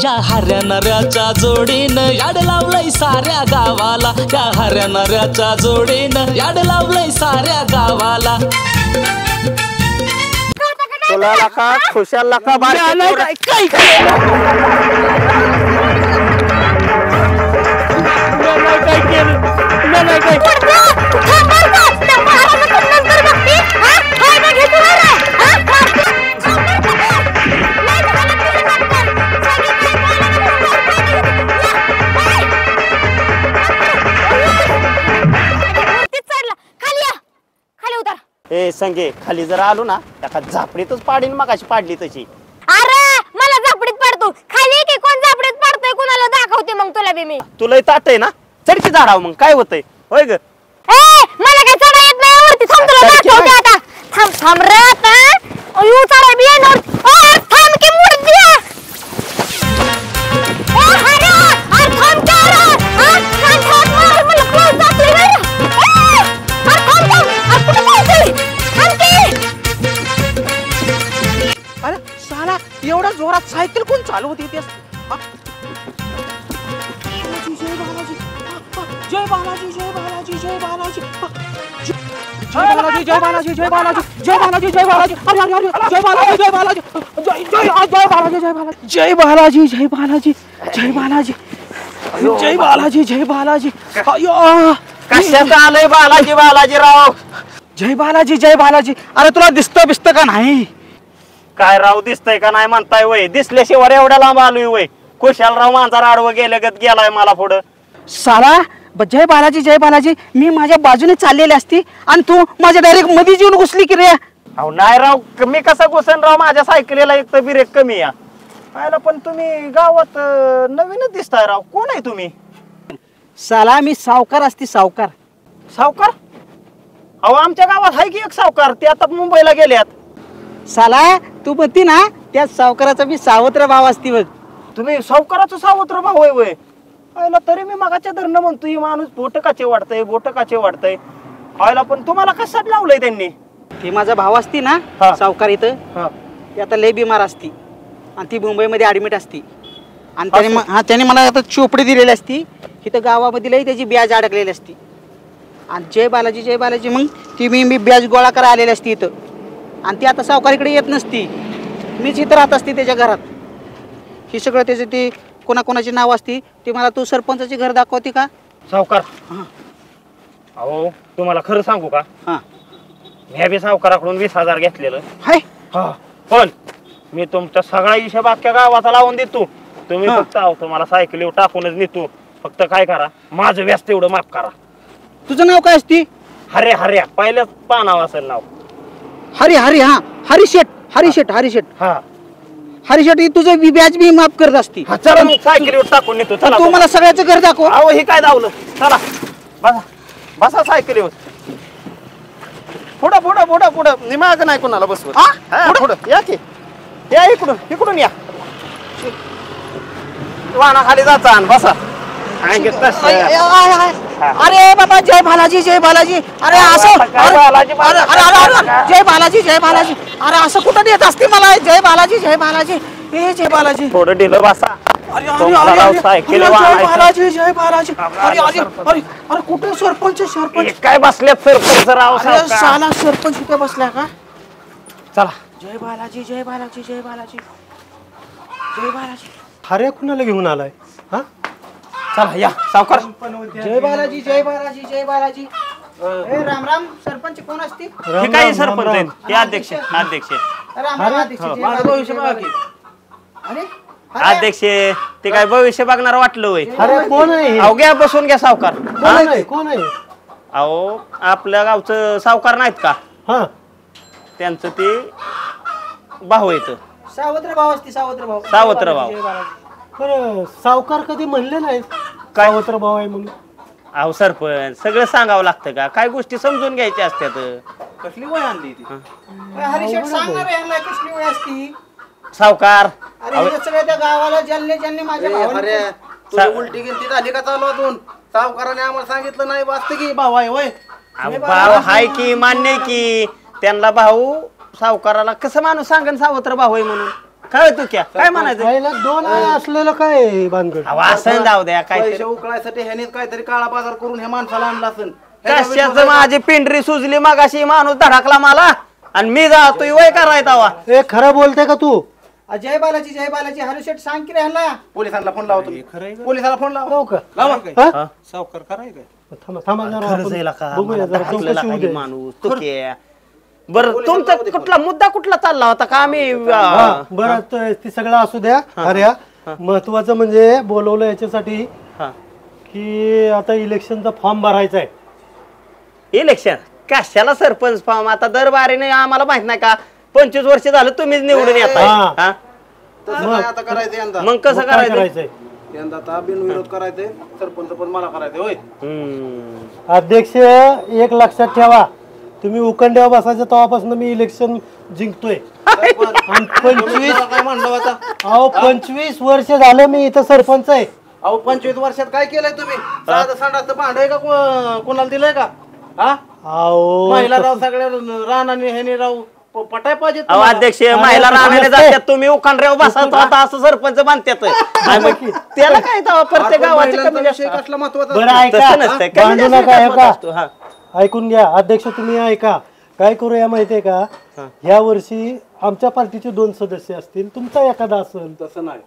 या हऱ्या नऱ्याच्या जोडीनं याड लावलंय साऱ्या गावाला, या हऱ्या नऱ्याच्या जोडीनं याड लावलंय साऱ्या गावाला. तुला लका खुशाल लका ए संगे खाली जर आलो ना त्या झापडीतच पाडीन मगाशी पाडली तशी. अरे मला झापडीत पाडतो खाली की कोण झापडीत पाडतोय कुणाला दाखवते मग तुला बी मी. तुला ताट आहे ना चढकी झाडाव मग काय होतंय होय ग. ए मला काय चढा येत नाही वरती थांब तुला दाखवते आता. थांब थांब रे आता यू चढा बी येणार. ओ थांब की मुर्द्या. ए हरे अरे थांब की अरे थांब थांब मार मला क्लोज जातोय रे. अरे थांब थांब अरे कुठे जातोय थांब की. अरे साला एवढ्या जोरात सायकल कोण चालवत येते. जय बालाजी जय बालाजी जय बालाजी जय बालाजी जय बालाजी जय बालाजी जय बालाजी जय बालाजी अरे अरे अरे जय बालाजी जय बालाजी जय जय बालाजी जय बालाजी जय बालाजी जय बालाजी जय बालाजी जय बालाजी अयो कशात आलंय बालाजी बालाजी राव. जय बालाजी जय बालाजी. अरे तुला दिसतं बिसतं का नाही. काय राव दिसतंय का नाही म्हणताय वय. दिसल्याशिवाय एवढ्या लांब आलोय वय. खुशाल राव मांजर आडवं गेल्यागत गेलाय मला पुढं. साला जय बालाजी मी माझ्या बाजूने चाललेली असती आणि तू माझ्या डायरेक्ट मध्ये येऊन घुसली की रे. अहो नाही राव मी कसा घुसन राव माझ्या सायकलीला एक तर ब्रेक कमी या पाहिला. पण तुम्ही गावात नवीनच दिसताय राव. कोण आहे तुम्ही. साला मी सावकार असती सावकार. सावकार अहो आमच्या गावात आहे की एक सावकार. ते आता मुंबईला गेल्यात. साला तू म्हणती ना त्या सावकाराचा मी सावत्र भाव असती बघ. तुम्ही सावकाराचा सावत्र भाव आहे वय. आयला तरी मी मागाच्या धरणं म्हणतोय माणूस बोट काचे वाढतंय आयला. पण तुम्हाला कशात लावलंय त्यांनी. ती माझा भाव असती ना सावकार इथं ती आता लय बिमार असती आणि ती मुंबईमध्ये ऍडमिट असती आणि त्याने मला आता चोपडी दिलेली असती. इथं गावामध्ये लय त्याची ब्याज अडकलेली असती आणि जय बालाजी मग ती मी ब्याज गोळा करायला आलेली असती इथं. आणि ती आता सावकारीकडे येत नसती. मीच इथं राहत असती त्याच्या घरात. ही सगळं त्याचं ती कोणाकोणाची नाव असती. ती मला तू सरपंचाचे घर दाखवते का सावकार. अहो तुम्हाला खरं सांगू का मी बी सावकाराकडून 20,000 घेतलेलं हाय. पण मी तुमचा सगळा हिशोब अख्ख्या गावाचा लावून देतो. तुम्ही फक्त तुम्हाला सायकलीवर टाकूनच नेतो. फक्त काय करा माझं व्याज तेवढं माफ करा. तुझं नाव काय असती. हर्या पहिल्याच पानाव असेल नाव. हरी हा हरिशेट हा हरिशेट. तुझं व्याज बी माफ करत असती. चला सायकलीवर टाकून नेतो. चला तू मला सगळ्याचं घर दाखव. अहो हे काय दावलं. चला बसा सायकलीवर. पुढं निमाग नाही कोणाला बसवत. पुढं या की या इकडून या. वाहना खाली जाता बसा. अरे बाबा जय बालाजी अरे असं जय बालाजी अरे असं कुठं देत असते मला. जय बालाजी हे जय बालाजी. थोडं दिलं बसा. जय बालाजी अरे कुठे सरपंच काय बसले. सरपंच राव साला सरपंच कुठे बसल्या का. चला जय बालाजी हरे कुणाला घेऊन आलाय. हा चला या सावकार. जय बालाजी राम सरपंच कोण असतील. हे काही सरपंच आहेत. हे अध्यक्ष अध्यक्ष ते काय भविष्य बघणार वाटलं होय. अरे कोण आहे. अहो घ्या बसून घ्या सावकार. कोण आहे. अहो आपल्या गावचं सावकार नाहीत का त्यांचं ते भाऊ येत. सावत्र भाव बरं सावकार कधी म्हणले नाही काय सावत्र भाव आहे म्हणून. अहो सरपंच सगळं सांगावं लागतं का. काय गोष्टी समजून घ्यायच्या असत्यात. कसली वय आणली ती. कसली वय असती. सावकार सगळ्या त्या गावाला ज्यांनी माझ्या उलटी गिनती झाली का चालू. सावकाराने आम्हाला सांगितलं नाही वाचतं की भाऊ आहे वय. भाऊ हाय की मान्य की त्यांना भाऊ. सावकाराला कसं माणूस सांगन सावत्र भाऊ आहे म्हणून. काय तू काय म्हणायचं खायला दोन असलेलं काय भानगड असं जाऊ द्या काय पैसे उकळायसाठी ह्याने काहीतरी काळा बाजार करून हे माणसाला आणला असेल. कशाचं माझी पिंढरी सुजली मगाशी माणूस धडकला मला आणि मी जातोय वय करायचा वा ए खरं बोलते का तू जय बालाजी हरी शेठ सांग की ह्याला पोलिसांना फोन लावतो. पोलिसाला फोन लाव का लावा. सावकार करायचं थांबा थांबा जरा आपण बघूया जरा चौकशी होऊ दे. माणूस बरं तुमचा कुठला मुद्दा कुठला चालला होता का आम्ही बरं ती सगळं असू द्या. अरे महत्वाचं म्हणजे बोलवलं याच्यासाठी की आता इलेक्शनचा फॉर्म भरायचा आहे. इलेक्शन कशाला सरपंच फॉर्म आता दरबारीने आम्हाला माहित नाही का 25 वर्ष झालं तुम्हीच निवडून येता. तसं नाही आता करायचं यंदा. मग कसं काय करायचं यंदा आता बिनविरोध करायचंय. सरपंच पण मला करायचंय होय. अध्यक्ष एक लक्षात ठेवा तुम्ही उकंड्यावर बसायचं तेव्हापासून मी इलेक्शन जिंकतोय. आणि 25 वर्ष झालं मी इथं सरपंच आहे. अहो 25 वर्षात काय केलंय तुम्ही? साधं संडासचं भांड आहे का कोणाला दिलंय का? हा अहो महिला राव सगळ्या रानाने ह्याने राव पटाय पाहिजे. अध्यक्ष महिला राहण्याने जातात तुम्ही उकांड्यावर बसतो आता असं सरपंच बांधतात त्याला काय प्रत्येक गावाचे कसला महत्वाचा बरं ऐका भांडू नका ऐका ऐकून घ्या अध्यक्ष तुम्ही ऐका काय करूया माहितीये का ह्या वर्षी आमच्या पार्टीचे 2 सदस्य असतील तुमचा एखादा असेल. तसं नाही.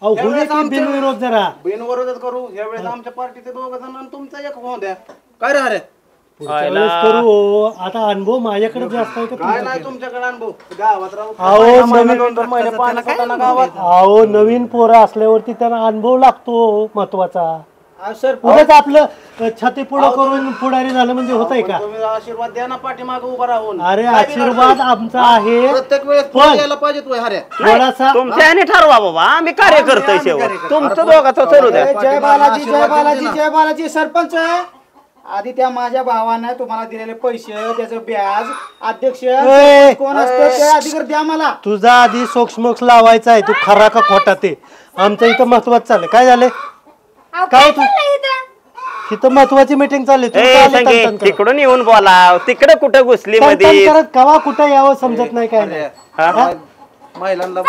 अहो होईल की बिनविरोध जरा बिनविरोधच करू. यावेळेस आमच्या पार्टीचे 2 जण आणि तुमचा एक होऊन द्या. काय रे अरे पुढच्या वेळेस करू. आता अनुभव माझ्याकडे जास्त आहे का काय नाही तुमच्याकडे अनुभव गावात राहू. अहो नवीन पोरं असल्यावरती त्यांना अनुभव लागतो महत्वाचा. उगाच आपलं छाती पुढं करून पुढारी झालं म्हणजे होतंय का? तुम्ही आशीर्वाद द्या ना पाठीमागे उभा राहून. अरे आशीर्वाद आमचा आहे प्रत्येक वेळेस फोन यायला पाहिजे तू हऱ्या. थोडासा तुमच्या याने ठरवा बाबा आम्ही कार्य करतोय शेवट तुमचं दोघाचं चालू द्या. जय बालाजी जय बालाजी जय बालाजी. सरपंच आधी त्या माझ्या भावानं तुम्हाला दिलेले पैसे त्याचं व्याज अध्यक्ष कोण असतं ते अधिकार द्या मला. तुझा आधी सोक्ष लावायचा आहे तू खरा का खोटा ते आमचं इथं महत्वाचं चाललंय. काय झालंय काय तू इथं महत्वाची मीटिंग चालली तिकडून येऊन बोला तिकडे कुठं घुसली मध्ये करत कवा कुठं यावं समजत नाही काय नाही. महिलांना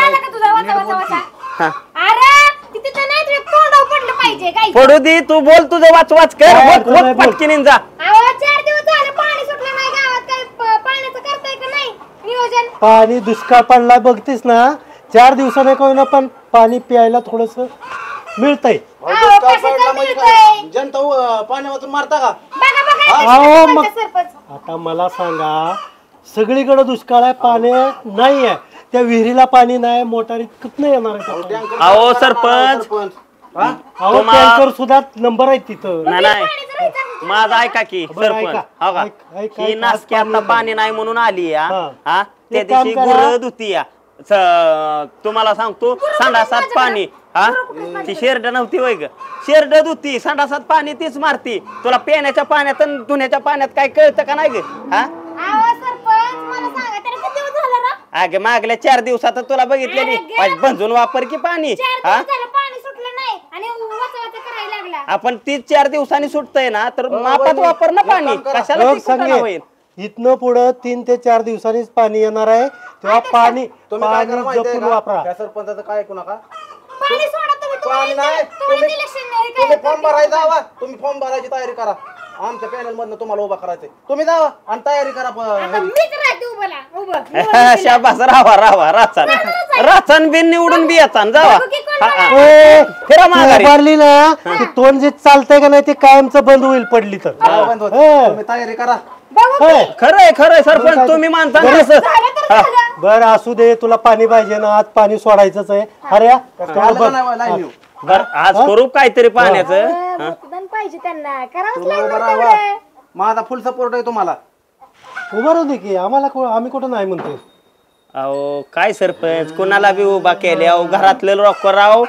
पडू दे तू बोल तुझं वाच वाच कर पटकीने जा. 4 दिवस झाले पाणी सुटलं नाही गावात. काय पाण्याचं करताय का नाही नियोजन? पाणी दुष्काळ पडला बघतीस ना 4 दिवसाने का होईना पण पाणी प्यायला थोडस मिळतंय. जनता पाण्यावरून मारता का? अहो मग आता मला सांगा सगळीकडे दुष्काळ आहे पाणी नाही आहे त्या विहिरीला पाणी नाही मोटारीत कुठं येणार आहे? अहो सरपंच अहो टँकर सुद्धा नंबर आहे तिथं. नाही माझा ऐका की सरपंच हो का ही नासकी आता पाणी नाही म्हणून आली या हा त्या दिवशी गुरं धुती या तुम्हाला सांगतो संडासात पाणी हा ती शेरड नव्हती वय ग शेरड धुती संडासात पाणी तीच मारती. तुला पिण्याच्या पाण्यात आणि धुण्याच्या पाण्यात काय कळतं का नाही ग? हा अगे मागल्या 4 दिवसात तुला बघितले भंजून वापर की पाणी हा आपण 3-4 दिवसांनी सुटतय ना तर मापात वापर ना पाणी कशाला होईल. इथनं पुढं 3 ते 4 दिवसांनीच पाणी येणार आहे तेव्हा पाणी जपून वापरा. सरपंचाचं काय ऐकू नका. पाणी सोडा पाणी नाही तुम्ही फॉर्म भरायचा हवा. तुम्ही फॉर्म भरायची तयारी करा. आमच्या पॅनल मधनं तुम्हाला उभा करायचंय. तुम्ही जावा आणि तयारी करा. शाबास राहा राहा राचन राचन बिन निवडून बी याचा जावा फिरा माघारी उभारली ना ते तोंड जे चालतंय का नाही ते कायमचं बंद होईल पडली तर. तुम्ही तयारी करा. खरंय खरंय सरपंच तुम्ही मानता बरं असू दे तुला पाणी पाहिजे ना आज पाणी सोडायचंच आहे. अरे आज करू काहीतरी पाण्याचं पाहिजे त्यांना करावं. माझा फुल सपोर्ट आहे तुम्हाला. उभं राहू दे की आम्हाला आम्ही कुठं नाही म्हणतो. अहो काय सरपंच कोणाला बी उभा केले अहो घरातले लोक राव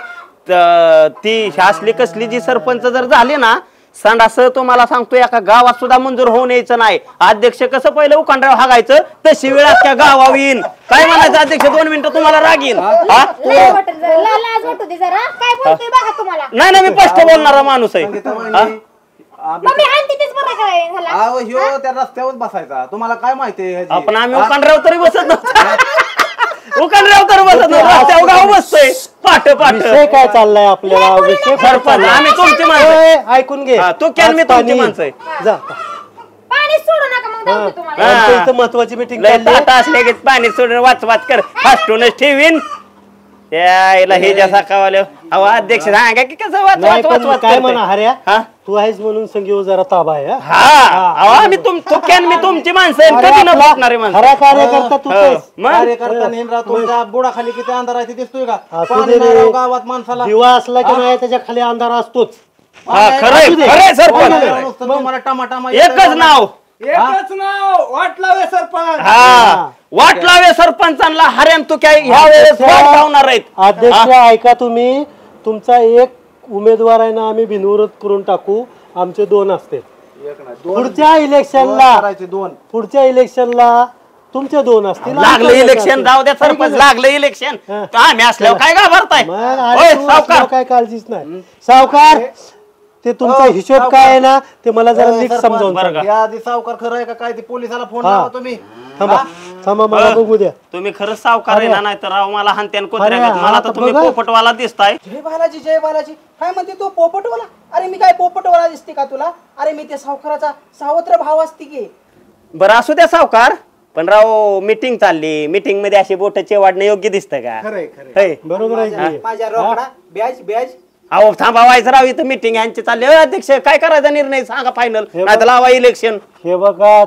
ती असली कसली जी सरपंच जर झाली ना संडास तुम्हाला सांगतो एका गावात सुद्धा मंजूर होऊन यायचं नाही. अध्यक्ष कसं पहिलं उकांड्यावर हागायचं तशी वेळ अख्ख्या गावावर येईन. काय म्हणायचं अध्यक्ष 2 मिनिटं तुम्हाला राग येईल. नाही ना मी स्पष्ट बोलणारा माणूस आहे. त्या रस्त्यावर बसायचा तुम्हाला काय माहिती. आपण आम्ही उकांड्यावर तरी बसत नव्हतो. उकंडराव तर बसत नाही, रस्त्यावर गाव बसतोय पाठ पाठ. विषय काय चाललाय आपल्याला विषय सरपंच आम्ही तुमची माणसं. ऐकून घे तू कॅन मी आज तुमची पाणी- माणसं आहे. जा पाणी सोडू नका मग जाऊ दे तुम्हाला. आमच्या इथं महत्वाची मीटिंग लय ताट असले की पाणी सोडून वाच कर फास्टूनच ठेवीन त्याला हे ज्या सकावाले अहो अध्यक्ष सांगा की कसं वाच नाही वाच पण वाच काय करते. म्हणा हऱ्या हा? तू आहेस म्हणून संगीव जरा ताबा आहे हा? हा अहो आम्ही तू कॅन मी तुमची माणसं आहे, अरे कधी न आपला फुटणारी माणसं. खरा कार्यकर्ता तू हो. आहेस. मग कार्यकर्ता नेमरा तुमच्या बुडाखाली किती अंधार आहे ते दिसतोय का? असू पाणी दे नाही रे. राव गावात माणसाला. दिवा असला की नाही त्याच्या खाली अंधार असतोच हा खरंय खरंय सरपंच नुसतं तुम्हाला टमाटामा एकच नाव एकच नाव वाट लावे सरपंच. हा वाट लावे सरपंचांना हऱ्यान तू काय ह्या वेळेस वाट लावणार आहेत. अध्यक्ष ऐका तुम्ही तुमचा एक उमेदवार आहे ना आम्ही बिनविरोध करून टाकू आमचे 2 असते पुढच्या इलेक्शनला करायचे 2. पुढच्या इलेक्शनला तुमचे 2 असतील लागलं इलेक्शन जाऊ द्या सरपंच लागलं इलेक्शन आम्ही असल्यावर काय घाबरताय मग होय, अरे तू सावकार असल्यावर काय काळजीच नाही सावकार ते तुमचा हिशोब काय आहे ना ते मला जरा नीट समजावून बरं सांगा का? या आधी सावकार खरं आहे का काय? ते पोलिसाला फोन हा. लावा तुम्ही. थांबा थांबा मला बघू द्या तुम्ही खरंच सावकार आहे ना नाही तर राव मला हनत्यान अरे, कुत्र्या मला हा, तर तर तुम्ही बघा. पोपटवाला दिसताय. जय बालाजी जय बालाजी. काय म्हणते तू पोपटवाला? अरे मी काय पोपटवाला दिसते का तुला? अरे मी ते सावकाराचा सावत्र भाव असते की. बरं असू द्या सावकार पण राव मीटिंग चालली मीटिंग मध्ये अशी बोटाचे वाढणं योग्य दिसतं का? खरंय खरंय. होय. बरोबर आहे की? माझ्या रोकडा ब्याज ब्याज. अहो थांबावायचं राव इथं मीटिंग यांची चालली अध्यक्ष काय करायचा निर्णय सांगा फायनल नाही तर लावा इलेक्शन. हे बघा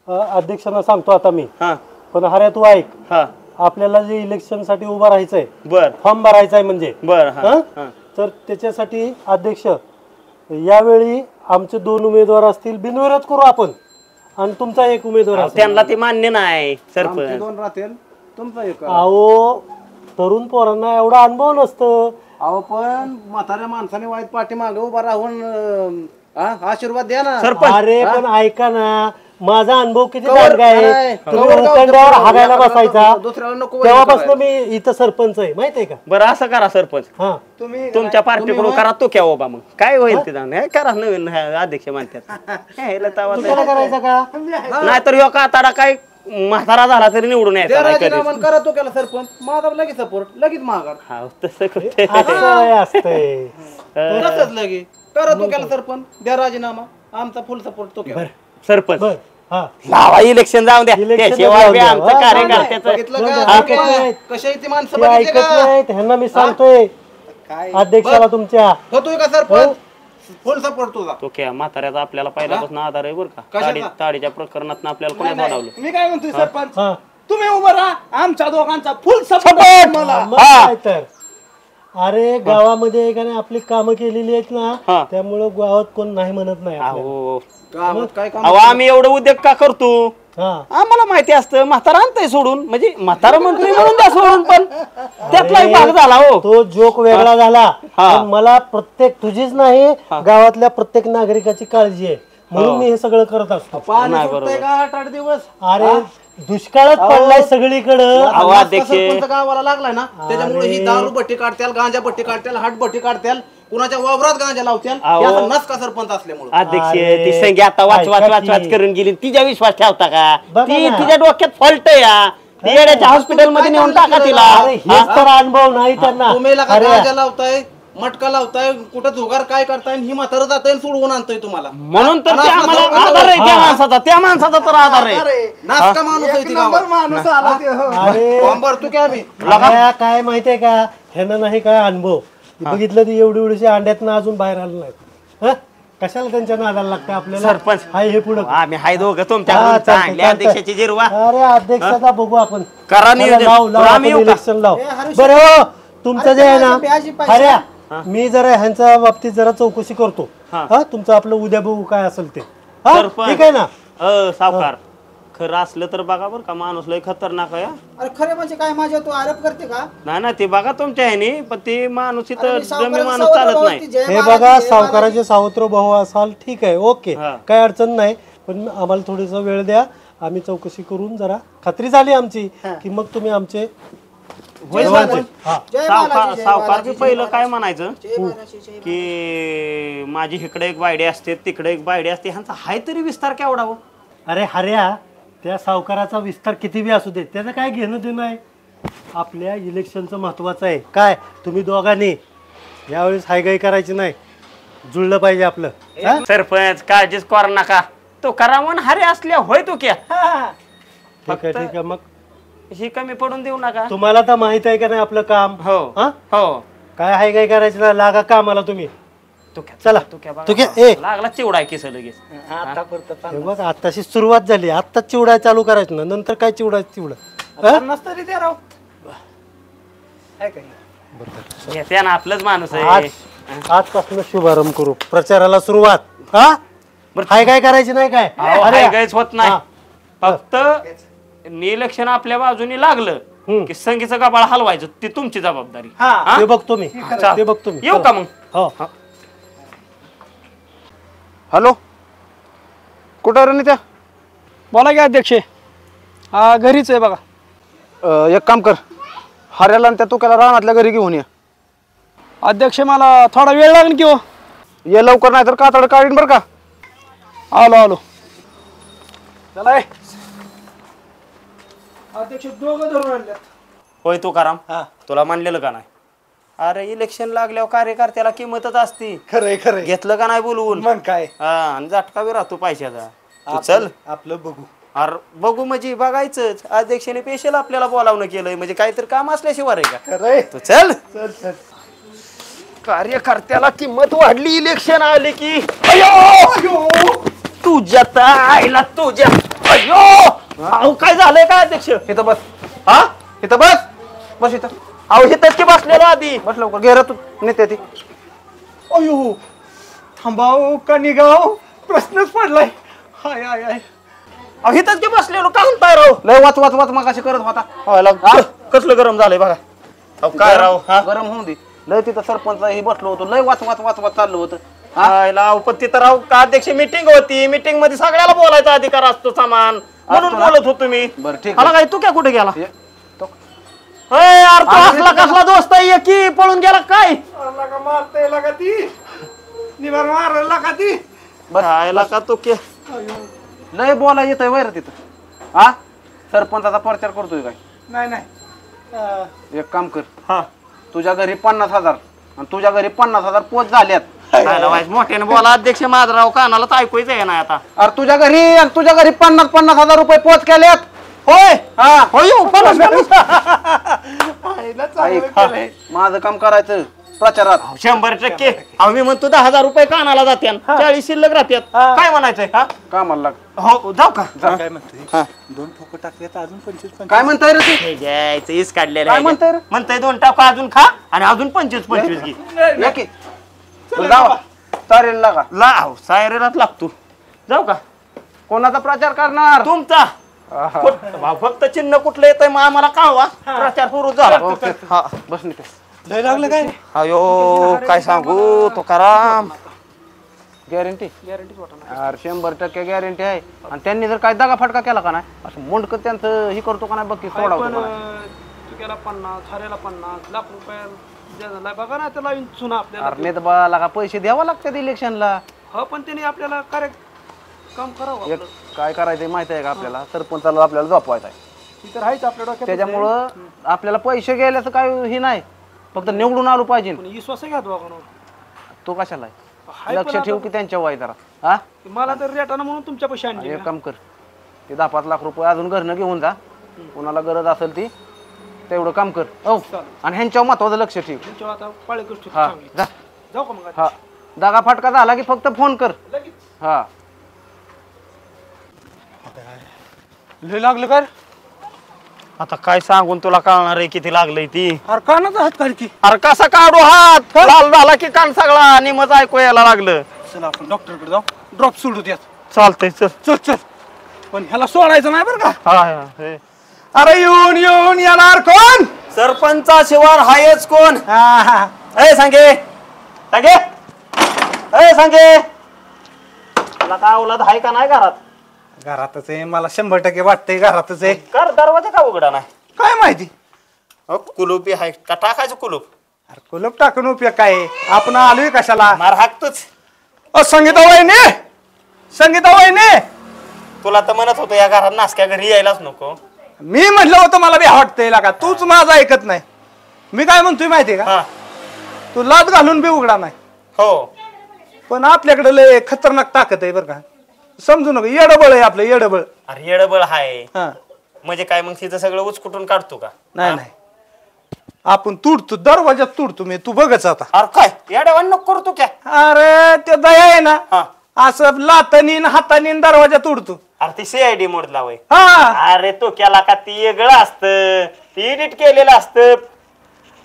अध्यक्षांना सांगतो आता मी हा पण हऱ्या तू ऐक हा आपल्याला जे इलेक्शन साठी उभं राहायचंय बर फॉर्म भरायचा आहे म्हणजे बर हा हं? हा. तर त्याच्यासाठी अध्यक्ष यावेळी आमचे 2 उमेदवार असतील बिनविरोध करू आपण आणि तुमचा 1 उमेदवार अहो, असेल. त्यांना ते मान्य नाही आमचे सरपंच 2 राहतील तुमचा 1. अहो तरुण पोरांना एवढा अनुभव नसतं अहो पण म्हाताऱ्या माणसाने वाईट पाठीमागे उभा राहून आशीर्वाद द्या ना. सरपंच अरे पण ऐका ना माझा अनुभव किती कवर- दांडगा आहे अरे, तुम्ही कवर गाव उखंड्यावर दुसऱ्याला हागायला नको- बसायचा दुसऱ्याला नको तेव्हापासून मी इथं सरपंच आहे माहितीये का बरं असं करा सरपंच हा तुम्ही तुमच्या पार्टीकडून करा तो क्या बाबा मग काय होईल ते जाऊन हे करा नवीन अध्यक्ष म्हणतात ह्याला तावा तुम्हाला करायचं का नाहीतर ह्यो काताडा काय म्हातारा झाला तरी निवडून यायचा नाही कधीच. राजीनामा करा तो केला सरपंच माझा लगेच सपोर्ट लगेच माघार. हा तसं कुठे असं असतंय तसंच लगे करा तो केला सरपंच द्या राजीनामा आमचा फुल सपोर्ट तो केला. सरपंच बर हा लावा इलेक्शन जाऊन द्या Election त्याशिवाय जाऊन बी द्या. आमचं हा, कार्यकर्त्याचं बघितलं जाऊ का? द्या. ऐकत आपण नाहीत. कशा ती माणसं ते बघितली ऐकत का? नाहीत ह्यांना मी सांगतोय काय अध्यक्षाला तुमच्या होतोय का सरपंच? फुल सपोर्ट तुझा. तो क्या म्हाताऱ्याचा आपल्याला पहिल्यापासून आधार आहे बरं का कशाचा? ताडीच्या प्रकरणात आपल्याला कोणी सोडवलं मी काय म्हणतोय सरपंच हा तुम्ही उभं राहा आमच्या दोघांचा फुल सपोर्ट मला. मग काय तर अरे गावामध्ये का नाही आपली कामं केलेली आहेत हा. ना त्यामुळं गावात कोण नाही म्हणत नाही आपल्याला. अहो गावात काय काम अहो, आम्ही एवढं उद्योग का करतो हा आम्हाला माहिती असतं म्हातारा आणतंय सोडून म्हणजे म्हातारा मंत्री म्हणून द्या सोडून पण त्यातला एक भाग झाला हो तो जोक वेगळा झाला हा. पण मला प्रत्येक तुझीच नाही गावातल्या प्रत्येक नागरिकाची काळजी आहे म्हणून मी हे सगळं करत असतो पाणी नाही, सुटतंय का 8-8 दिवस? अरे दुष्काळच पडलाय सगळीकडं अहो, नाचका अध्यक्ष. सरपंच गावाला लागलाय ना त्याच्यामुळे ही दारू भट्टी काढत्याल गांजा भट्टी काढत्याल हाट भट्टी काढत्याल कुणाच्या वावरात गांजा लावत्याल अहो. याचा नसका सरपंच असल्यामुळे. अध्यक्ष अरे, ती संगी आता वाच वाच ऐका वाच वाच की. करून गेली तिच्या विश्वास ठेवता का बघा ती ना. तिच्या डोक्यात फॉल्ट या ती येण्याच्या हॉस्पिटल मध्ये नेऊन टाका तिला अरे हेच तर अनुभव नाही त्यांना तुम्ही का अरे गांजा लावताय मटका लावताय कुठं जुगार काय करताय ही म्हातारं जाताय आणि सोडवून आणतोय तुम्हाला. म्हणून तर आणि ते आपला आम्हाला सरपंच आधार आहे त्या हा. माणसाचा त्या माणसाचा तर आधार आहे नाचका माणूस आहे ती नंबर गावात. माणूस आला ते हो. अरे फॉर्म भरतो की आम्ही अरे, काय माहितीये का ह्यानं नाही काय अनुभव बघितलं ती एवढी एवढीशी अंड्यातनं अजून बाहेर आलं नाही कशाला त्यांच्या नादाला लागते आपल्याला सरपंच. हाय हे पुढं आम्ही हाय दोघं हा, तुमच्या चालतंय, चांगल्या चालतंय. अध्यक्षाची जिरवा अरे अध्यक्षाचा बघू आपण करा नियोजन. लाव लाव आम्ही आपण येऊ का? इलेक्शन लाव ए, हरीश. बरं हो तुमचं जे आहे ना ब्याजी पैसे. अरे मी जरा ह्यांच्या बाबतीत जरा चौकशी करतो हा. हा तुमचं आपलं उद्या बघू काय असेल ते हा सरपंच. ठीक आहे ना सावकार खरं असलं तर बघा बरं का माणूस लय खतरनाक आहे हा. अरे खरे म्हणजे काय माझ्या तू आरोप करते का? नाही ना ते बघा तुमच्या ह्यानी पण ते माणूस अरे इथं मी सावकाराचा जमी माणूस सावत्र चालत भाऊ नाही ती जय हे बालाजी, बघा जय सावकाराचे सावत्र भाऊ असाल ठीक आहे ओके हा. काय अडचण नाही पण आम्हाला थोडीसा वेळ द्या आम्ही चौकशी करून जरा खात्री झाली आमची की मग तुम्ही आमचे जवळचे. हा जय सावकार बालाजी, जय सावकार बालाजी, बी जय पहिलं बालाजी. काय म्हणायचं जय बालाजी, जय की माझी इकडे एक बायडी असते तिकडे एक बायडी असते ह्यांचा हाय तरी विस्तार केवढा हो अरे हऱ्या त्या सावकाराचा विस्तार किती बी असू दे त्याचं काय घेणं देणं आहे आपल्या इलेक्शनचं महत्वाचं आहे. काय तुम्ही दोघांनी यावेळेस हायगाई करायची नाही, जुळलं पाहिजे आपलं. हा? सरपंच काळजीच करू नका. तो करामन हरे असल्या होय तू क्या ठीक आहे मग ही कमी पडून देऊ नका. तुम्हाला तर माहित आहे का नाही आपलं काम. हो हा? हो काय हायगाई करायची नाही, लागा कामाला तुम्ही. तू चला तू क्या ए लागला चिवडा की लगेच. हे बघ आताशी सुरुवात झाली, आत्ताच चिवडा चालू करायचं ना, नंतर काय चिवडा हा? नसतं रे ते राव घेते ना आपलंच माणूस आहे. आजपासून शुभारंभ करू, प्रचाराला सुरुवात. हा हाय काय करायची नाही काय. अरे काहीच होत नाही. हा. फक्त इलेक्शन आपल्या बाजूने लागलं की संगीचं गबाळ हलवायचं, ती तुमची जबाबदारी. ते बघतो मी, ते बघतो मी. येऊ का मग? हो हॅलो, कुठं रे त्या? बोला की अध्यक्ष. हा घरीच आहे बघा. एक काम कर, हऱ्याला आणि त्या तुक्याला रानातल्या घरी घेऊन ये. अध्यक्ष मला थोडा वेळ लागेल की हो. ये लवकर, नाही तर कातड काढीन बरं का. आलो चला अध्यक्ष दोघं धरून आणल्यात. होय तू कराम, तुला मानलेलं का नाही? अरे इलेक्शन लागल्यावर कार्यकर्त्याला किंमतच असती. खरंय घेतलं का नाही बोलवून मग काय आणि झटका बी राहतो पैशाचा. तू चल आपलं बघू. अरे बघू म्हणजे बघायचंच. अध्यक्षाने स्पेशल आपल्याला बोलावणं केलंय म्हणजे काहीतरी काम असल्याशिवाय आहे का? खरंय. तू चल. कार्यकर्त्याला किंमत वाढली इलेक्शन आले की. अयो तुझ्या आईला तुझ्या. अयो काय झालंय का अध्यक्ष? इथं बस, हा इथं बस, बस इथं. अहो इथंच की बसलेलो आधी. बस लवकर, घे रे तू नेते ती. अयो थांबाव का निघाव, प्रश्नच पडलाय. हाय हाय हाय. अहो इथंच की बसलेलो का म्हणताय राव? लय वाच मग अशी करत होता. कसलं गरम झालंय बघा. अहो काय राव गरम होऊन दे. लय तिथं सरपंच ही बसलो होतो, लय वाच चाललं होतं. पण तिथं राव का अध्यक्ष मीटिंग होती, मीटिंग मध्ये सगळ्याला बोलायचा अधिकार असतो समान, म्हणून असतो ना? बोलत होतो मी. बरं ठीक मला आहे. काय तू काय कुठे गेला? ये, तो. यार तू असला कसला दोस्त आहे की पळून गेला काय? राहायला का तू के लय बोला येतोय वैर तिथं. हा सरपंचाचा प्रचार करतोय काय? नाही एक काम कर, हा तुझ्या घरी 50,000 आणि तुझ्या घरी 50,000 पोच झाल्यात. मोठ्याने बोला अध्यक्ष माझराव, कानाला ऐकूच आहे ना आता. अरे तुझ्या घरी 50,000 रुपये पोच केल्यात. होय हा होय ऐक, माझं काम करायचं प्रचारात. 100%. अहो मी म्हणतो 10,000 रुपये कानाला जात्यान, 40 शिल्लक राहत्यात. काय म्हणायचंय? हा कामाला लाग. हो जाऊ का? काय म्हणतोय, 2 ठोकं टाकल्यात अजून 25. काय म्हणताय रे तू? हे घ्यायचं इस काढलेलं काय आहे. म्हणताय रे? म्हणताय 2 टाका अजून खा आणि अजून 25 घे. ये की. जाऊ चालेल लागा. लाव सायरेलाच लागतो. जाऊ का? कोणाचा प्रचार करणार? तुमचा. फक्त चिन्ह कुठलं येतंय मग आम्हाला कळवा. प्रचार सुरू झाला. ओके. हा बस नाही लय लागलं काय. अयो काय सांगू तो कराम. गॅरंटी यार 100% गॅरंटी आहे. आणि त्यांनी जर काय दगा फटका केला का नाही, असं मुंडक त्यांचं ही करतो का नाही बघ की सोडावतो का नाही. चुक्याला 50 हऱ्याला 50 लाख रुपये बघा ना त्याला चुना आपल्याला. अरे नेत बाला का पैसे द्यावा लागतात इलेक्शनला. हो पण त्याने आपल्याला काम करावं. एक काय करायचंय माहिती आहे का आपल्याला? सरपंचाला आपल्याला झोपवायचं आहे. ती तर आहेच आपल्या डोक्यात. त्याच्यामुळं आपल्याला पैसे गेल्याचं काय ही नाही, फक्त निवडून आलो पाहिजे. पण विश्वास घ्या दोघांवर. तो कशाला आहे? हाय लक्ष पण ठेव की त्यांच्या वाई जरा. हा मला तर रेटाना म्हणून तुमच्या पैसे आणले. एक काम कर, ते 10-5 लाख रुपये अजून घरनं घेऊन जा. कोणाला गरज असेल ती तेवढं काम कर. हो आणि ह्यांच्यावर महत्वाचं लक्ष ठेव. तुमच्या आता पाळे गोष्टी हा जा. जाऊ का मग? हा दगा फटका झाला की फक्त फोन कर. हा लय लागलं काय. आता काय सांगून तुला कळणार आहे किती लागलंय ती. अरे कानाचा हात काढ की. अरे कसा काढू हात? लाल झाला की कान सगळा आणि मग ऐकू यायला लागलं. चला आपण डॉक्टरकडे जाऊ, ड्रॉप सोडू द्यात. चालतंय चल. चल पण ह्याला सोडायचं नाही बरं का. हे. अरे येऊन येणार कोण. सरपंचा शिवार हायच कोण? ए सांगे तुला काय औलाद आहे का नाही घरात? घरातच आहे, मला 100% वाटतंय घरातच आहे. कर दरवाजा का उघडा नाही? काय माहिती. कुलूप आहे का? टाकायचं कुलूप. अरे कुलूप टाकून उपयोग काय, आपण आलोय कशाला. मार हाकतोच. संगीता वहिनी तुला तर म्हणत होतो या घरात नासक्या घरी यायलाच नको. मी म्हटलं होतं मला बी वाटतंय का तूच माझं ऐकत नाही. मी काय म्हणतोय माहितीये का तू लाद घालून बी उघडा नाही. हो पण आपल्याकडे लय खतरनाक ताकद आहे बरं का. समजू नका येडबळ आहे आपलं येडबळ. अरे येडबळ हाय हा म्हणजे काय मग तिचं सगळं उचकुटून काढतो का? नाही नाही आपण तुडतो दरवाजात तुडतो मी तू बघच आता. अरे काय येड्यावान नको करतो क्या? अरे ते दया आहे ना हा असं लातानी हातानी दरवाजा तुडतो. अरे ती CID मोडला वय. हा अरे तो केला का ती वेगळं असतं ती एडिट केलेलं असतं.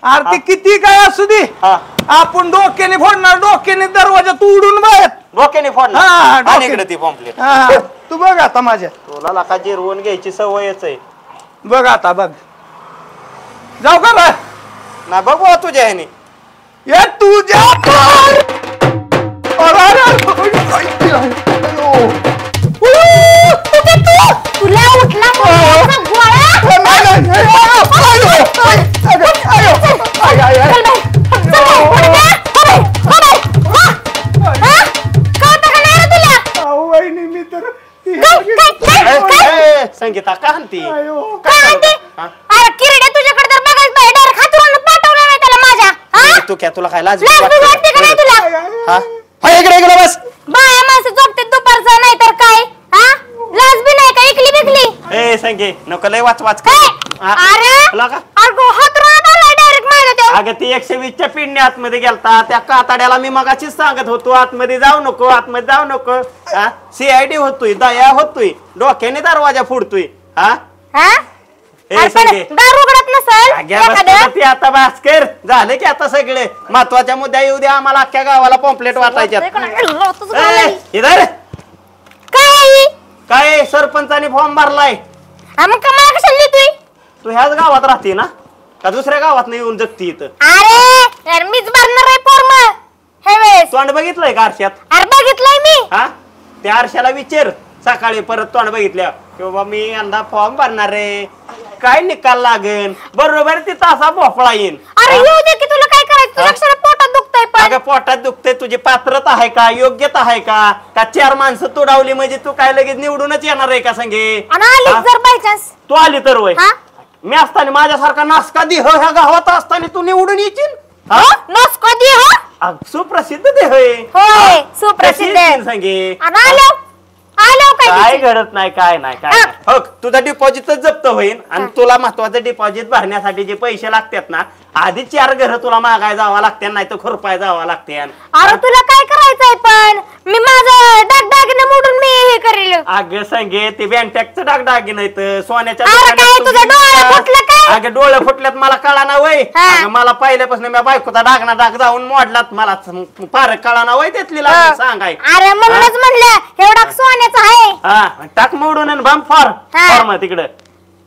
अरे ते किती काय असू दे हा आपण डोक्याने फोडणार डोक्याने दरवाजा तोडून बाहेर. डोक्याने हा, फोडला डोक्याने. इकडे ती पॉम्पलेट. हा तू बघ आता माझ्या तुला लाका जिरवून घ्यायची सवयच आहे. बघ आता बघ जाऊ का रे? ना बघू तुझ्या ह्याने ये तुझ्या तुला उठला मोठा गोळा मी तर संगीता का म्हणती? अरे किरड्या तुझ्याकडे तर बघायच नाही डायरेक्ट हातरून पाठवलं नाही त्याला माझ्या तू क्या तुला काय लाज लाज बीज वाटते का नाही तुला? हा हाय इकडे बस. बाया माणसं झोपते दुपारचं नाही तर काय हा लाज बी नाही का इकली बिकली ए संगे नको लय वाच वाच काय? हा. अरे तुला का? अगो हातरून आला डायरेक्ट माझ्या तो अगं ती 120च्या पिंडने आतमध्ये गेलता त्या काताड्याला मी मगाशीच सांगत होतो आतमध्ये जाऊ नको आतमध्ये जाऊ नको. हा CID होतोय दया होतोय डोक्याने दरवाजा फोडतोय. हा हा ए अरे पण संगे दार उघडत नसेल अग्या बस एखादं? ती आता भास्कर झाले की आता सगळे महत्वाच्या मुद्द्या येऊ द्या आम्हाला अख्ख्या गावाला पॉम्पलेट वाटायच्यात. तुझं ए, घालायला. इधर काय आहे ही? काय सरपंचाने फॉर्म भरलाय. हा, मग का मला कशाला लिहितोय? तू ह्याच गावात राहते ना का दुसऱ्या गावात नाही येऊन जगती इथं? अरे यार मीच भरणार आहे फॉर्म हे वेळेस. तोंड बघितलंय का आरशात? अरे बघितलंय मी. हा त्या आरशाला विचार सकाळी परत तोंड बघितल्या की बाबा मी यंदा फॉर्म भरणार आहे काय निकाल लागेल बरोबर ती तासा भोपळा येईल. अरे येऊ दे की तुला काय करायचं तुझ्या अक्षरात पोटात दुखतंय पण. अगं पोटात दुखते तुझी पात्रता आहे का योग्यता आहे का का 4 माणसं तोडावली म्हणजे तू काय लगेच निवडूनच येणार आहे का संगे? आणि आलीच हा? जर बाय चान्स तू आली तर वय हा मी असताना माझ्यासारखा नासका देह ह्या गावात असताना तू निवडून येशील? हा? नस कधी हो अग, सुप्रसिद्ध देह आहे. होय कशी सुप्रसिद्ध येशील संगे? आणि आलो काय काय घडत नाही काय नाही काय हा. नाही. हो तुझा डिपॉझिटच जप्त होईल आणि तुला महत्वाचं डिपॉझिट भरण्यासाठी जे पैसे लागतात ना आधी 4 घर तुला मागाय जावं लागते नाही तर खुरपाय जावं लागते. अरे तुला काय करायचंय पण मी माझं दागदागिने मोडून मी हे करेल. अगं संगे ते बँटॅकचं डागडागिन तर सोन्याच्या अरे काय दुकानात तुझं डोळं तुम्ही- फुटलं काय? अगं डोळे फुटल्यात मला कळा ना वय हा. अगं, मला पहिल्यापासून मी बायकोचा डागना डाग जाऊन मोडलात मला फार कळा ना वय त्यातली लागली सांगाय. अरे म्हणूनच म्हणलं एवढा सोन्याचा आहे. हा टाक मोडून आणि बंब फॉर्म तिकडं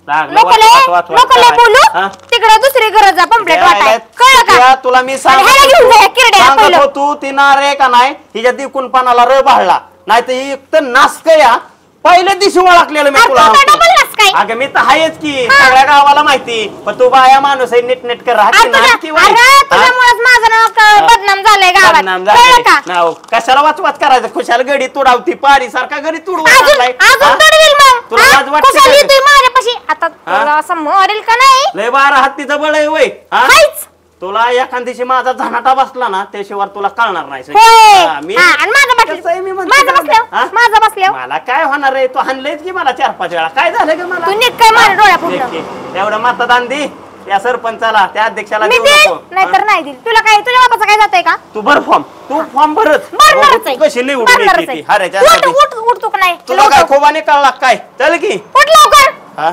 लागलं वाच, वाच, वाच, वाच नको करायला. बोलू हा? तिकडे दुसरी गरज पंपलेट वाटाय यायला कळलं का? तुला मी आणि ह्याला घेऊन जा, किरड्या सांगत पहिलं. होतो ती नार आहे का नाही हिच्या दिकून पानाला र भाळला नाही तर ही एक तर नासक या पहिल्या दिवशी ओळखलेलं मी अरे तुला तू तर म्हणतो. डबल नासक आहे. अगं मी तर आहेच की हा. सगळ्या गावाला माहिती पण तू बाया माणूस आहे नीट कर अरे तुझ्यामुळेच माझं नाव बदनाम झालंय गावात कळलं का? कशाला वाचवाच करायचं खुशाल गडी तुडावती पारी सारखा गडी तुडवून अजून आणलाय. अजून हा? तडवील मग तुला हा? लाज वाटते कशाला का? येतोय माझ्यापाशी आता हा? तुला असं मरेल का नाही लय 12 हत्तीचं बळ आहे वय हा? काहीच तुला एखाद्याशी माझा झनाटा बसला ना त्याशिवाय तुला कळणार नाही होय हा, मी- हा, आणि माझं कसं आहे मी बसलं म्हणतो माझं ना, बसलं हा? माझं बसलं मला काय होणार आहे तू हाणलेच की मला 4-5 वेळा काय झालं ग मला तू नीट काय माझ्या डोळ्या फुटलं. एवढं मतदान दे त्या सरपंचाला त्या अध्यक्षाला मी देऊ दे नको. नाहीतर नाही दिल तुला काय तुझ्या बापाचं काय जातंय का तू भर फॉर्म तू फॉर्म भरच भरणारच आहे. कशी निवडून भरणारच येते आहे. ती हारायच्या उठ, आधी. उठ, उठ तू का नाही तुला काय लवकर. खोबाने कळला काय चल की उठ लवकर हा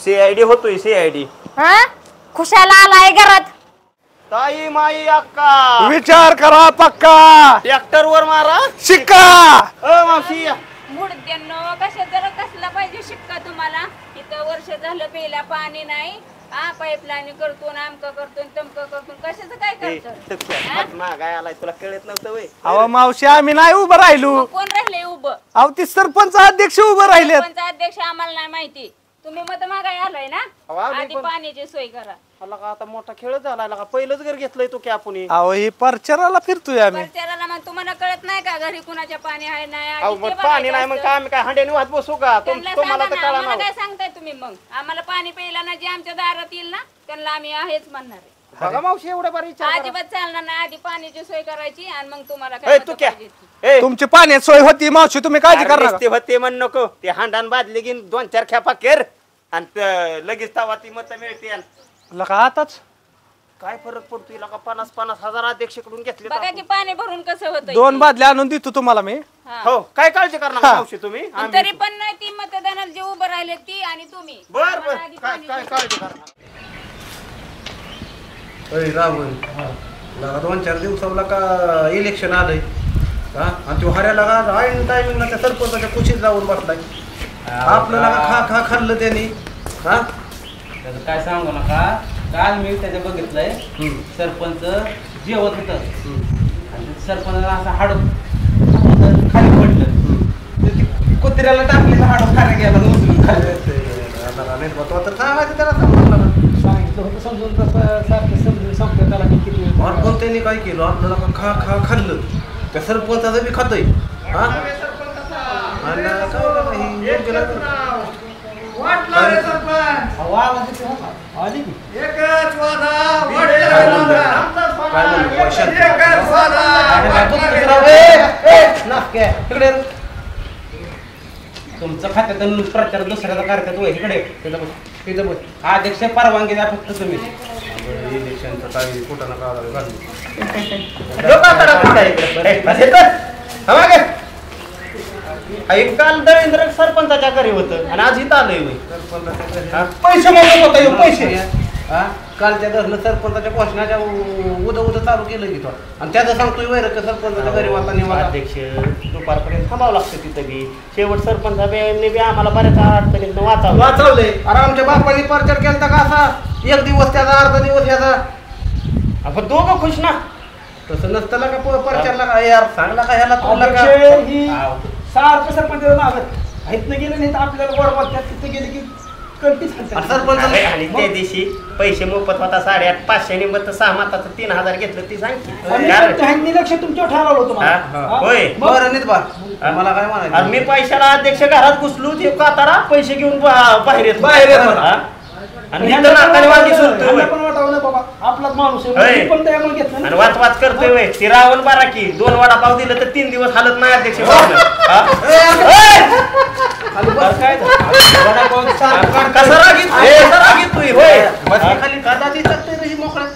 CID होतोय CID हा खुशाला आलाय घरात ताई माई अक्का विचार करा पक्का ट्रॅक्टर वर मारा शिक्का मावशी मुडद्यांनो कशाचं कसला पाहिजे शिक्का तुम्हाला इथं वर्ष झालं प्यायला पाणी नाही हा पाईपलाईन करतो आमक करतो तमक करतो कशाचं काय करतो मागाय आलाय तुला कळत नव्हतं वय अहो मावशी आम्ही नाही उभं राहिलो. कोण राहिले उभं अहो ती सरपंच अध्यक्ष उभं राहिले. पंच अध्यक्ष आम्हाला नाही माहिती तुम्ही मत मागाय आलाय ना अहो, आम्ही आधी पण- पाण्याची सोय करा मला का आता मोठा खेळ झाला का पहिलंच घर घेतलंय तो की आपण अहो ही परचराला फिरतोय आम्ही परचाराला मग तुम्हाला कळत नाही का घरी कुणाच्या पाणी आहे नाही आधी अहो ते मग बघायचं पाणी नाही मग असतं. काय आम्ही काय हांड्याने वाहत बसू का त्यांना तुम्हाला सांगा तर ना, कळा आम्हाला ना काय सांगताय तुम्ही मग आम्हाला पाणी प्यायला ना जे आमच्या दारात येईल ना त्यांना आम्ही हेच म्हणणार आहे बघा मावशी एवढ्या बारी विचार करा. अजिबात चालणार नाही आधी पाण्याची सोय करायची आणि मग तुम्हाला ए, काय तू मतं क्या पाहिजे ती. ए, तुमची पाण्यात सोय होती मावशी तुम्ही काळजी अरे करा नुसते होते म्हण नको ते हांडान बादली घेऊन 2-4 खेपा केर आणि लगेच तवा ती मत मिळते का आताच काय फरक पडतो हिला का 50-50 हजार अध्यक्षकडून घेतले तर बघा आपण. की पाणी भरून कसं होतं 2 बादल्या आणून देतो तुम्हाला मी हो काय काळजी करणार हा. मावशी तुम्ही आम्ही- तरी पण नाही ती मतदानाला जे उभं राहिले ती आणि तुम्ही बर बर आम्हाला आधी काय पाणी काय काळजी करणार रावण 2-4 दिवसाला का इलेक्शन आलंय हा आणि तो हऱ्याला का ऐन टायमिंगला त्या सरपंचाच्या कुशीत जाऊन बसलाय आपल्याला खा खा खाल्लं त्यांनी हा त्याचं काय सांगू नका काल मी त्याचं बघितलंय सरपंच जेवत होत आणि सरपंचाला असं हाड खाली पडलं कुत्र्याला टाकलेलं हाड खाली गेला उचलून खाली तो आता सांगायचं त्याला सांगितलं सांगितलं होतं समजून तसं सारखं समजून सांगतो त्याला की किती वेळ आणि पण त्यांनी काय केलं आपल्याला का खा खा खाल्लं त्या सरपंचाचं बी खातंय हा आणि काय झालं ही योग्य नाही करत. आली की काय म्हणतो पैशात? तुमचं खात्यातून प्रचार दुसऱ्याचा कार्यक्रम होय इकडे अध्यक्ष परवानगी द्या फक्त तुम्ही इलेक्शनचं काही कुठं ना काढावं घालून. काल दळेंद्र सरपंचाच्या घरी होतं आणि आज इथं आलंय होय. पैसे मागत होता ह्यो, पैसे हा कालच्या धरणं सरपंचाच्या घोषणाच्या उद चालू केलं की तो आणि त्याचं सांगतोय वैर सरपंचाच्या घरी वाता अध्यक्ष दुपारपर्यंत थांबावं लागतं तिथं बी शेवट सरपंचाने बी आम्हाला बऱ्याच अडचणीत वाचावलं वाचवलंय अरे आमच्या बापांनी प्रचार केला का असा 1 दिवस त्याचा अर्धा दिवस याचा आपण दोघं खुश ना तसं नसतं का प्रचारला का यार सांगला का ह्याला तुला का अध्यक्ष ही सारखं सरपंच मागत इथनं गेलं नाही तर आपल्याला गोड वाटतात तिथं गेले की कल्पीच आणि सरपंच आणि त्या दिवशी पैसे मोफत होता 8,500 निंबत 6 माताचं 3,000 घेतलं ती सांग की. कारण- लक्ष तुमच्यावर ठरवलं होतं मला. हा? होय बरं नाही बा मला काय आणि म्हणायचं मी पैशाला अध्यक्ष घरात घुसलो ते कातारा पैसे घेऊन बाहेर येतो हा? आणि ह्यांना इथं पण नाकाने वांगी वाटवलं, सुरतोय ह्यांना होय. पण वाटवलं बाबा आपलाच माणूस आहे होय. मी पण त्यामुळे घेतलं आणि वाच करतोय होय ती रावण बारा की 2 वडापाव दिलं तर 3 दिवस हालत नाही अध्यक्ष बाबूनं. हा? काय कसा रागीत तू होय खाली कादाची टाकते रे ही मोकळ्या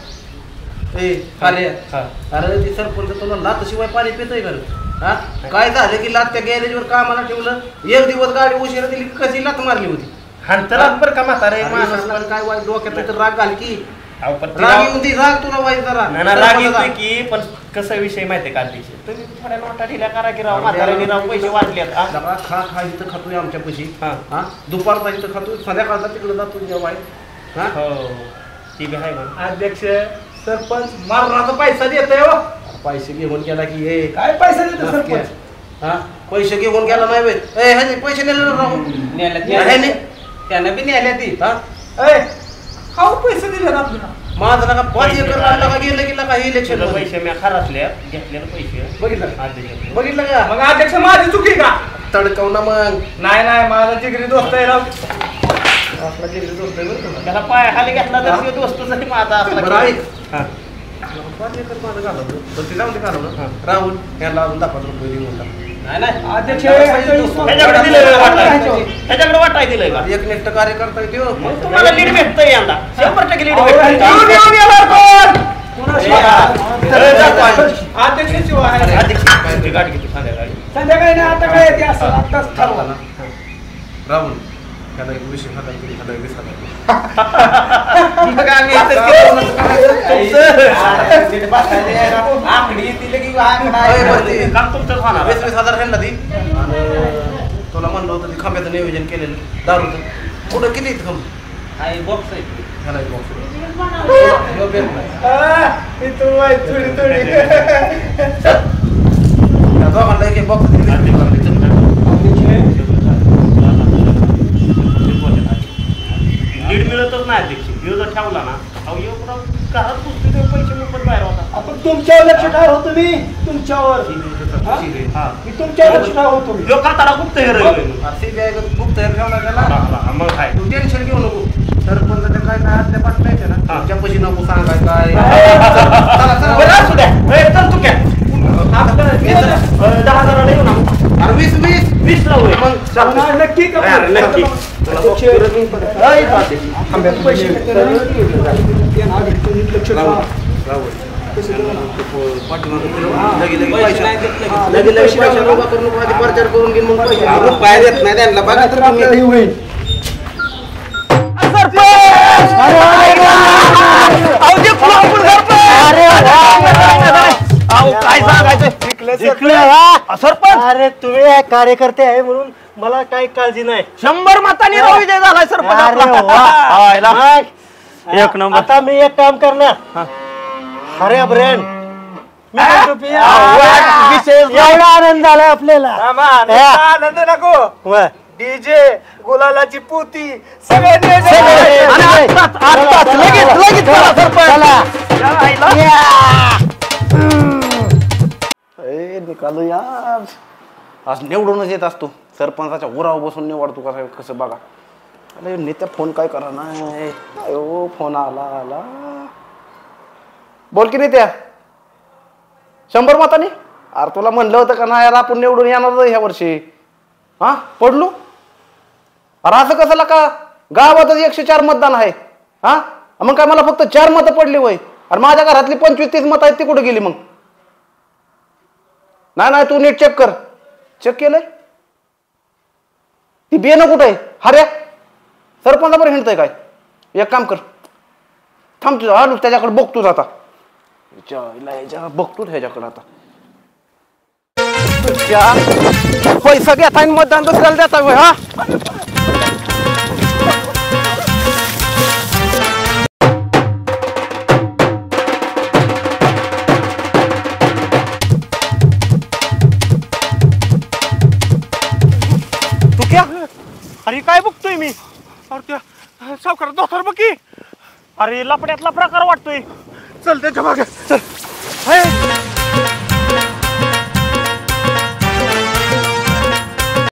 ए खाली अरे ती सरपंच तुला लात शिवाय पाणी पितोय का रे? हा काय झालं की लात त्या गॅरेजवर कामाला ठेवलं 1 दिवस गाडी उशिरा दिली की कशी लात मारली होती हंतरात बरं का म्हातारे अरे माणूस माणसाला काय वाईट डोक्यात तर राग घाल की अहो, पण ते राग राव- येऊन ती राग तुला वाईट जरा ना राग येतोय की पण कसा विषय माहितीये का अध्यक्ष तुम्ही थोड्या नोटा ढिल्या करा की राव म्हाताऱ्याने राव पैसे वाटलेत हा? लगा खा खा इथं खातोय आमच्या पशी हा. हा दुपारचा इथं खातोय संध्याकाळचा तिकडे जातो जेव्हा हा हो ती बी आहे म्हणा अध्यक्ष सरपंच मारणाचा पैसा देतोय हो. पैसे घेऊन गेला की हे काय पैसा देतो सरपंच हा पैसे घेऊन गेला नाही बे ए ह्याने पैसे नेले ना राहू ह्याने त्यानं बी न्यायला ती हा खाऊ पैसे दिले ना आपल्याला माझं नका 5 एकर लागा गेलं की लगा इलेक्शन तुझं पैसे मी खरासले घेतलेले पैसे बघितलं अध्यक्ष बघितलं का मग अध्यक्ष माझी चुकी का तडकव ना मग नाही माझा जिगरी दोस्त आहे राव आपला जिगरी दोस्त आहे बरं का? त्याला पाय खाली घेतला तर तो दोस्तच माझा असला बरं ऐक. हा. 5 एकर माझं घालवलं पण ते जाऊन ते घालवलं राहुल ह्याला अजून 10 रुपये देऊन टाक नाही अध्यक्ष ह्याच्याकडे दिलंय वाटाय ह्याच्याकडे वाटाय दिलंय का एक निष्ठ कार्यकर्ता आहे त्यो. मग तुम्हाला लीड भेटतंय यंदा 100% लीड अहो, भेटतंय अध्यक्ष शिवाय अध्यक्ष तुमची गाठ किती संध्याकाळी संध्याकाळी नाही आता काय ते असं आताच ठरवलं राहुल त्याला एक विषय हातात तरी त्याला 20,000. मग आम्ही इथंच केलं. आकडी दिलं की अय, बरं ते काम तुमचंच होणार 20,000 ह्यांना दी आणि तुला म्हणलं होतं ते खांब्याचं नियोजन केलेलं दारूचं कुठं किती आहेत खांब बॉक्स आहे ह्याला एक box. त्या दोघांना एक बॉक्स लीड मिळतच नाही अध्यक्ष. ह्यो जर ठेवला ना अहो ह्यो पुरा घरात पुसते ते पैसे मोफत बाहेर होता. आपण तुमच्यावर लक्ष ठेवतो मी तुमच्यावर मी तुमच्यावर लक्ष ठेवतो मी. ह्यो काताडा खूप तयार आहे. सीबीआय खूप तयार ठेवला त्याला. मग काय तू टेन्शन घेऊ नको. सरपंच काय काय आतल्या पाठवायचे ना तुमच्या पैसे नको सांगाय काय. बरं असू द्या. चल तू काय 10,000 नाही ना. अरे 20 ला होय. मग नक्की का नक्की प्रचार करून घेऊन मग पाय देत नाही त्यांना बघा तर होईल. काय सांगायचं सरपंच. अरे तुम्ही कार्यकर्ते आहे म्हणून मला काही काळजी नाही. 100 मतांनी विजय झालाय सरपंच. एक नंबर. आता मी एक काम करणार अरे ब्रँड एवढा आनंद झाला आपल्याला. आनंद नको. डीजे गुलालाची पोती सगळे निकालो यार. आज निवडूनच येत असतो. सरपंचाच्या उरावर बसून निवडतो कसं बघा. अरे नेत्या फोन काय करा नाही. अयो फोन आला. बोल की नेत्या 100 मतांनी. अरे तुला म्हणलं होतं का नाही यार आपण निवडून येणार ह्या वर्षी. हा पडलो. अरे असं कसं का गावातच 104 मतदान आहे. हा मग काय मला फक्त 4 मतं पडली वय. अरे माझ्या घरातली 25-30 मतं आहेत ती कुठे गेली मग. नाही तू नीट चेक कर. चेक केलंय ती बियाणं कुठं आहे. हऱ्या सरपंचावर हिंडतंय काय. एक काम कर थांब तुझं आलो त्याच्याकडे बघतोच आता. बघतो ह्याच्याकडे आता. पैसा घेता आणि मतदान दुसऱ्याला देता होय. हा अरे काय बघतोय मी. सावकार दोतर बघ की. अरे लपड्यातला प्रकार वाटतोय. चल त्याच्या मागे चल.